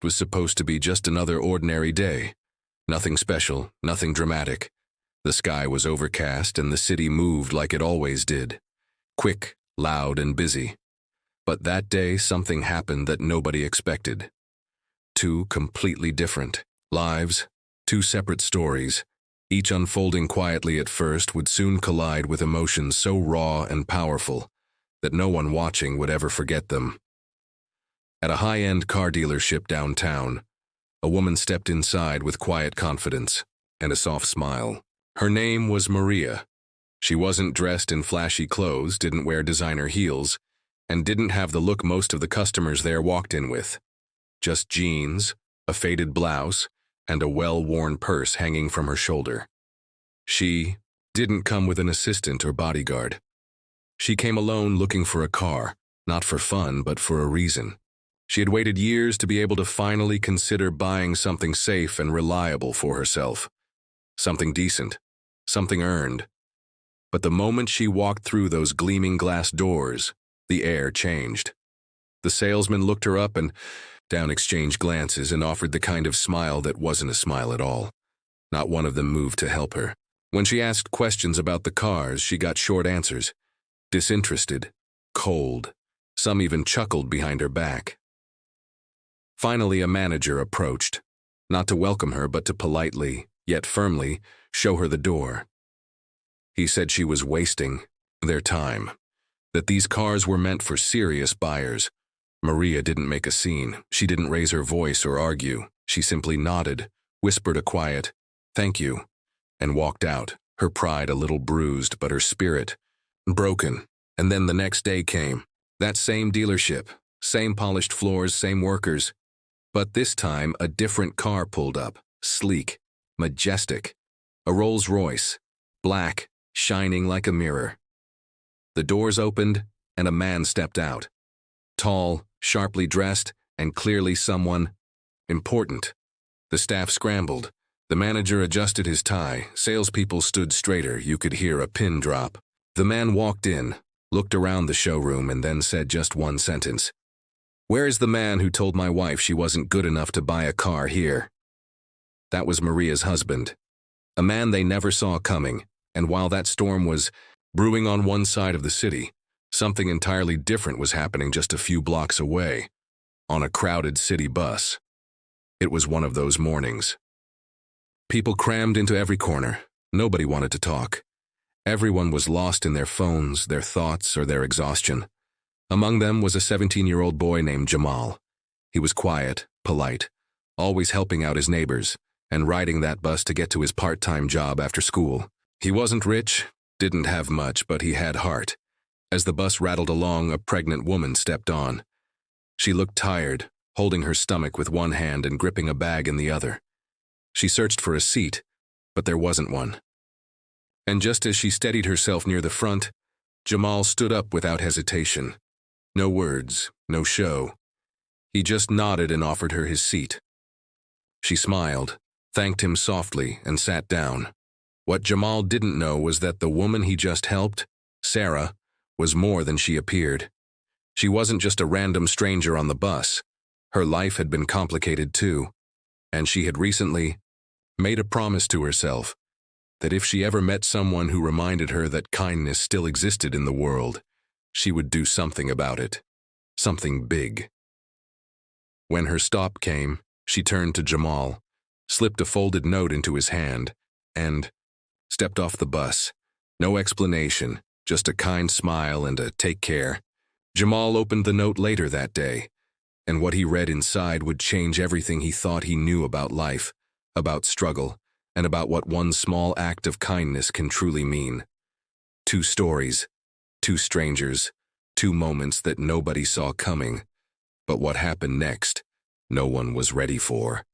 It was supposed to be just another ordinary day. Nothing special, nothing dramatic. The sky was overcast and the city moved like it always did. Quick, loud, and busy. But that day something happened that nobody expected. Two completely different lives, two separate stories, each unfolding quietly at first, would soon collide with emotions so raw and powerful that no one watching would ever forget them. At a high-end car dealership downtown, a woman stepped inside with quiet confidence and a soft smile. Her name was Maria. She wasn't dressed in flashy clothes, didn't wear designer heels, and didn't have the look most of the customers there walked in with. Just jeans, a faded blouse, and a well-worn purse hanging from her shoulder. She didn't come with an assistant or bodyguard. She came alone looking for a car, not for fun, but for a reason. She had waited years to be able to finally consider buying something safe and reliable for herself. Something decent, something earned. But the moment she walked through those gleaming glass doors, the air changed. The salesman looked her up and down, exchanged glances, and offered the kind of smile that wasn't a smile at all. Not one of them moved to help her. When she asked questions about the cars, she got short answers. Disinterested, cold. Some even chuckled behind her back. Finally, a manager approached, not to welcome her, but to politely, yet firmly, show her the door. He said she was wasting their time, that these cars were meant for serious buyers. Maria didn't make a scene. She didn't raise her voice or argue. She simply nodded, whispered a quiet, "Thank you," and walked out, her pride a little bruised, but her spirit broken. And then the next day came. That same dealership, same polished floors, same workers. But this time, a different car pulled up, sleek, majestic. A Rolls Royce, black, shining like a mirror. The doors opened, and a man stepped out. Tall, sharply dressed, and clearly someone important. The staff scrambled. The manager adjusted his tie. Salespeople stood straighter. You could hear a pin drop. The man walked in, looked around the showroom, and then said just one sentence. "Where is the man who told my wife she wasn't good enough to buy a car here?" That was Maria's husband. A man they never saw coming, and while that storm was brewing on one side of the city, something entirely different was happening just a few blocks away, on a crowded city bus. It was one of those mornings. People crammed into every corner. Nobody wanted to talk. Everyone was lost in their phones, their thoughts, or their exhaustion. Among them was a 17-year-old boy named Jamal. He was quiet, polite, always helping out his neighbors, and riding that bus to get to his part-time job after school. He wasn't rich, didn't have much, but he had heart. As the bus rattled along, a pregnant woman stepped on. She looked tired, holding her stomach with one hand and gripping a bag in the other. She searched for a seat, but there wasn't one. And just as she steadied herself near the front, Jamal stood up without hesitation. No words, no show. He just nodded and offered her his seat. She smiled, thanked him softly, and sat down. What Jamal didn't know was that the woman he just helped, Sarah, was more than she appeared. She wasn't just a random stranger on the bus. Her life had been complicated too, and she had recently made a promise to herself that if she ever met someone who reminded her that kindness still existed in the world, she would do something about it. Something big. When her stop came, she turned to Jamal, slipped a folded note into his hand, and stepped off the bus. No explanation, just a kind smile and a "take care." Jamal opened the note later that day, and what he read inside would change everything he thought he knew about life, about struggle, and about what one small act of kindness can truly mean. Two stories, two strangers, two moments that nobody saw coming, but what happened next, no one was ready for.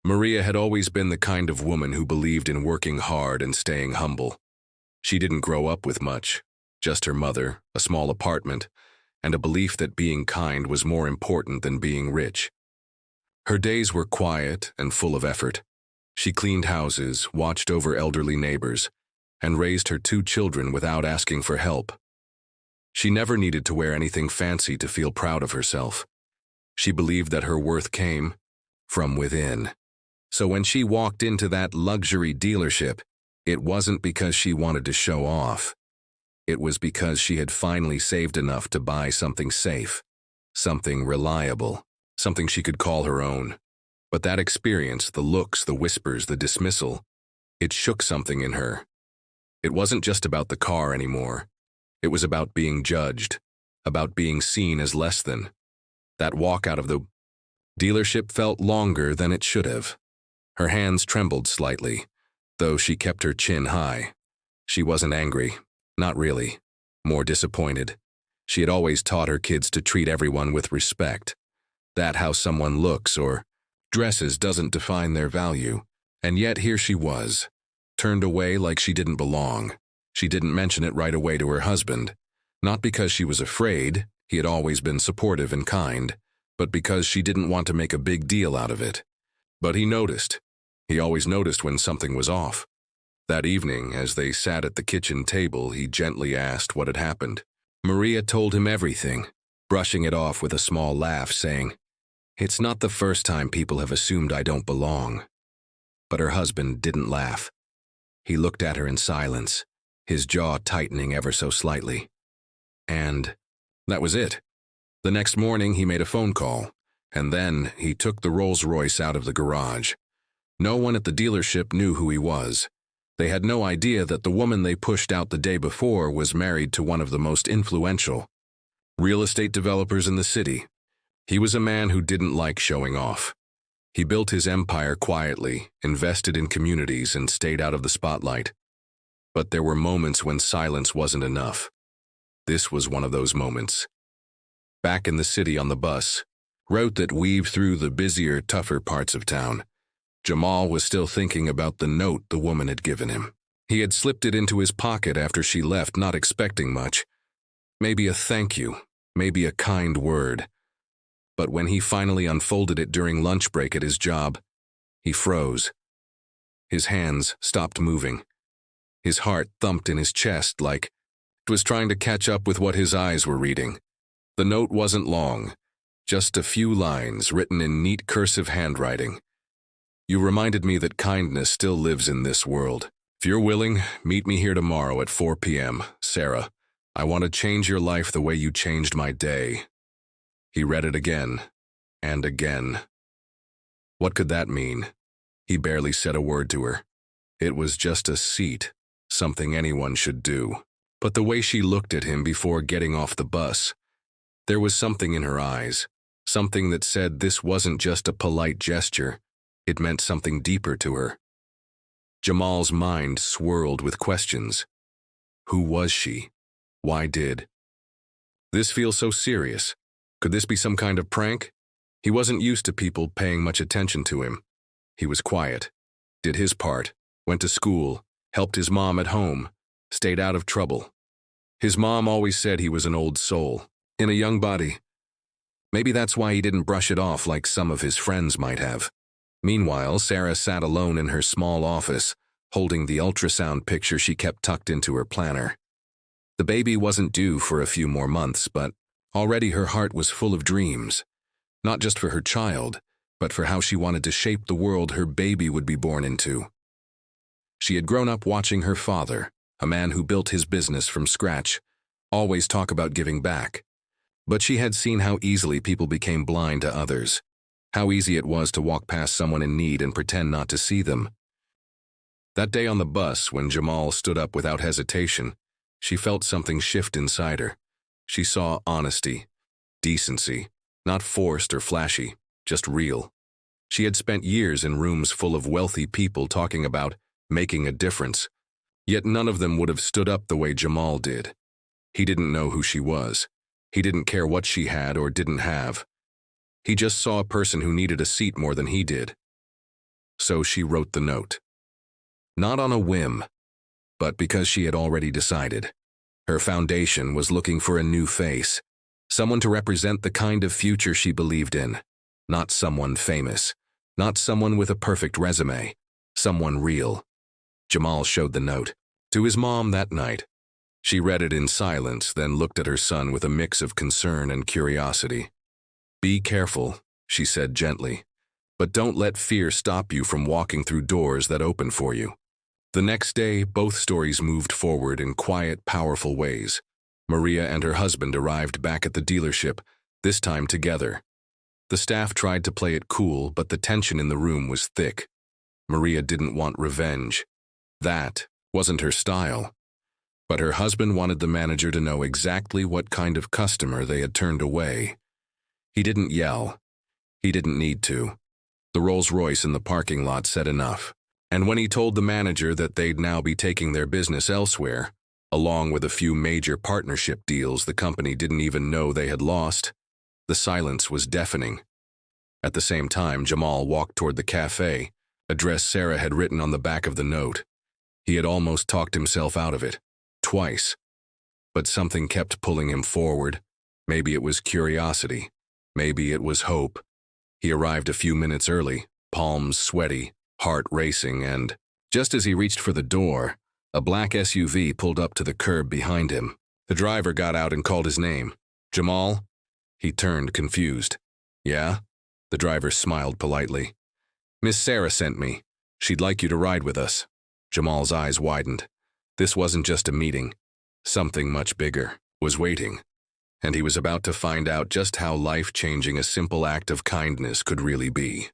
Maria had always been the kind of woman who believed in working hard and staying humble. She didn't grow up with much, just her mother, a small apartment, and a belief that being kind was more important than being rich. Her days were quiet and full of effort. She cleaned houses, watched over elderly neighbors, and raised her two children without asking for help. She never needed to wear anything fancy to feel proud of herself. She believed that her worth came from within. So when she walked into that luxury dealership, it wasn't because she wanted to show off. It was because she had finally saved enough to buy something safe, something reliable, something she could call her own. But that experience, the looks, the whispers, the dismissal, it shook something in her. It wasn't just about the car anymore. It was about being judged, about being seen as less than. That walk out of the dealership felt longer than it should have. Her hands trembled slightly, though she kept her chin high. She wasn't angry, not really, more disappointed. She had always taught her kids to treat everyone with respect. That how someone looks or dresses doesn't define their value. And yet here she was, turned away like she didn't belong. She didn't mention it right away to her husband, not because she was afraid, he had always been supportive and kind, but because she didn't want to make a big deal out of it. But he noticed. He always noticed when something was off. That evening, as they sat at the kitchen table, he gently asked what had happened. Maria told him everything, brushing it off with a small laugh, saying, "It's not the first time people have assumed I don't belong." But her husband didn't laugh. He looked at her in silence, his jaw tightening ever so slightly. And that was it. The next morning he made a phone call, and then he took the Rolls-Royce out of the garage. No one at the dealership knew who he was. They had no idea that the woman they pushed out the day before was married to one of the most influential real estate developers in the city. He was a man who didn't like showing off. He built his empire quietly, invested in communities, and stayed out of the spotlight. But there were moments when silence wasn't enough. This was one of those moments. Back in the city on the bus, route that weaved through the busier, tougher parts of town, Jamal was still thinking about the note the woman had given him. He had slipped it into his pocket after she left, not expecting much. Maybe a thank you, maybe a kind word. But when he finally unfolded it during lunch break at his job, he froze. His hands stopped moving. His heart thumped in his chest like it was trying to catch up with what his eyes were reading. The note wasn't long, just a few lines written in neat cursive handwriting. "You reminded me that kindness still lives in this world. If you're willing, meet me here tomorrow at 4 p.m., Sarah. I want to change your life the way you changed my day." He read it again, and again. What could that mean? He barely said a word to her. It was just a seat, something anyone should do. But the way she looked at him before getting off the bus, there was something in her eyes, something that said this wasn't just a polite gesture, it meant something deeper to her. Jamal's mind swirled with questions. Who was she? Why did this feel so serious? Could this be some kind of prank? He wasn't used to people paying much attention to him. He was quiet, did his part, went to school, helped his mom at home, stayed out of trouble. His mom always said he was an old soul, in a young body. Maybe that's why he didn't brush it off like some of his friends might have. Meanwhile, Sarah sat alone in her small office, holding the ultrasound picture she kept tucked into her planner. The baby wasn't due for a few more months, but already her heart was full of dreams. Not just for her child, but for how she wanted to shape the world her baby would be born into. She had grown up watching her father, a man who built his business from scratch, always talk about giving back. But she had seen how easily people became blind to others, how easy it was to walk past someone in need and pretend not to see them. That day on the bus, when Jamal stood up without hesitation, she felt something shift inside her. She saw honesty, decency, not forced or flashy, just real. She had spent years in rooms full of wealthy people talking about making a difference, yet none of them would have stood up the way Jamal did. He didn't know who she was. He didn't care what she had or didn't have. He just saw a person who needed a seat more than he did. So she wrote the note. Not on a whim, but because she had already decided. Her foundation was looking for a new face, someone to represent the kind of future she believed in. Not someone famous, not someone with a perfect resume, someone real. Jamal showed the note to his mom that night. She read it in silence, then looked at her son with a mix of concern and curiosity. Be careful, she said gently, but don't let fear stop you from walking through doors that open for you. The next day, both stories moved forward in quiet, powerful ways. Maria and her husband arrived back at the dealership, this time together. The staff tried to play it cool, but the tension in the room was thick. Maria didn't want revenge. That wasn't her style. But her husband wanted the manager to know exactly what kind of customer they had turned away. He didn't yell. He didn't need to. The Rolls-Royce in the parking lot said enough. And when he told the manager that they'd now be taking their business elsewhere, along with a few major partnership deals the company didn't even know they had lost, the silence was deafening. At the same time, Jamal walked toward the cafe, address Sarah had written on the back of the note. He had almost talked himself out of it, twice. But something kept pulling him forward. Maybe it was curiosity. Maybe it was hope. He arrived a few minutes early, palms sweaty, heart racing, and, just as he reached for the door, a black SUV pulled up to the curb behind him. The driver got out and called his name. Jamal? He turned, confused. Yeah? The driver smiled politely. Miss Sarah sent me. She'd like you to ride with us. Jamal's eyes widened. This wasn't just a meeting. Something much bigger was waiting. And he was about to find out just how life-changing a simple act of kindness could really be.